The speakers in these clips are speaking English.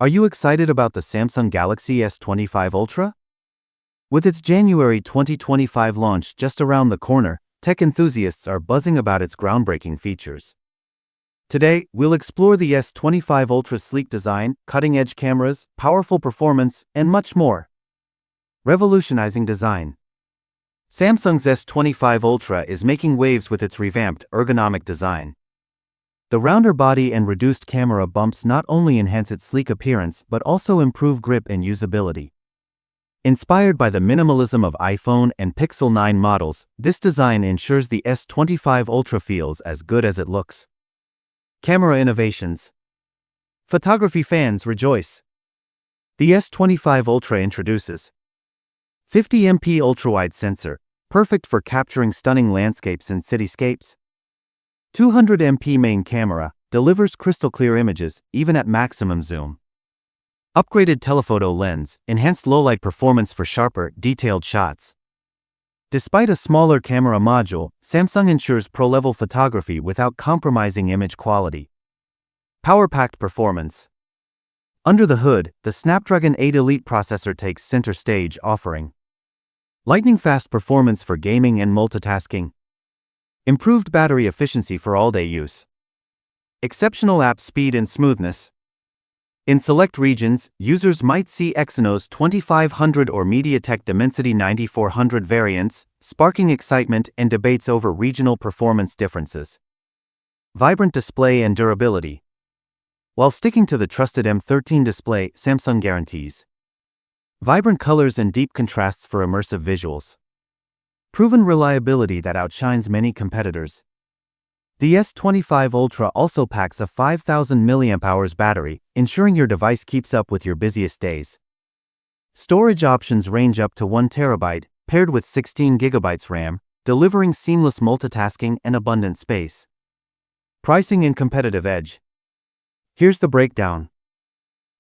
Are you excited about the Samsung Galaxy S25 Ultra? With its January 2025 launch just around the corner, tech enthusiasts are buzzing about its groundbreaking features. Today, we'll explore the S25 Ultra's sleek design, cutting-edge cameras, powerful performance, and much more. Revolutionizing design. Samsung's S25 Ultra is making waves with its revamped, ergonomic design. The rounder body and reduced camera bumps not only enhance its sleek appearance but also improve grip and usability. Inspired by the minimalism of iPhone and Pixel 9 models, this design ensures the S25 Ultra feels as good as it looks. Camera innovations. Photography fans rejoice. The S25 Ultra introduces 50MP ultrawide sensor, perfect for capturing stunning landscapes and cityscapes. 200MP main camera, delivers crystal clear images, even at maximum zoom. Upgraded telephoto lens, enhanced low-light performance for sharper, detailed shots. Despite a smaller camera module, Samsung ensures pro-level photography without compromising image quality. Power-packed performance. Under the hood, the Snapdragon 8 Elite processor takes center stage, offering lightning-fast performance for gaming and multitasking. Improved battery efficiency for all-day use. Exceptional app speed and smoothness. In select regions, users might see Exynos 2500 or MediaTek Dimensity 9400 variants, sparking excitement and debates over regional performance differences. Vibrant display and durability. While sticking to the trusted M13 display, Samsung guarantees vibrant colors and deep contrasts for immersive visuals. Proven reliability that outshines many competitors. The S25 Ultra also packs a 5000 mAh battery, ensuring your device keeps up with your busiest days. Storage options range up to 1 TB, paired with 16 GB RAM, delivering seamless multitasking and abundant space. Pricing and competitive edge. Here's the breakdown.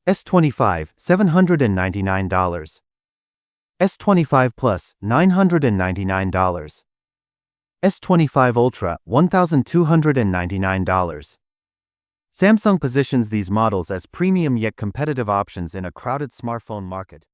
S25, $799. S25 Plus, $999. S25 Ultra, $1,299. Samsung positions these models as premium yet competitive options in a crowded smartphone market.